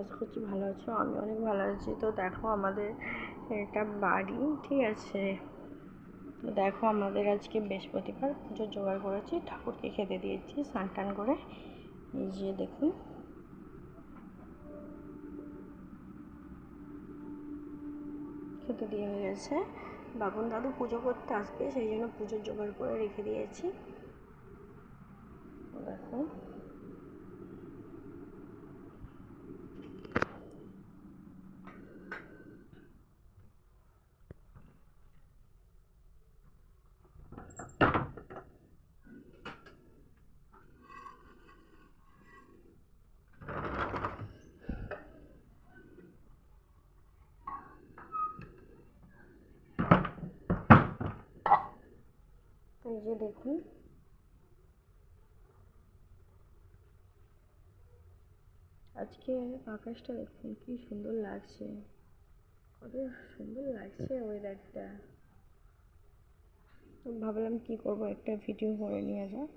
আশা করছি ভালো আছো, আমি অনেক ভালো আছি। তো দেখো আমাদের এটা বাড়ি, ঠিক আছে। তো দেখো আমাদের আজকে বৃহস্পতিবার, পুজোর জোগাড় করেছি, ঠাকুরকে খেতে দিয়েছি স্নান টান করে। এই যে দেখুন, খেতে দিয়ে হয়ে গেছে। বাবন দাদু পুজো করতে আসবে, সেই জন্য পুজোর জোগাড় করে রেখে দিয়েছি। দেখো এই যে দেখুন, আজকে আকাশটা দেখুন কি সুন্দর লাগছে, কত সুন্দর লাগছে ওয়েদারটা। তো ভাবলাম কি করব, একটা ভিডিও করে নিয়ে যাক।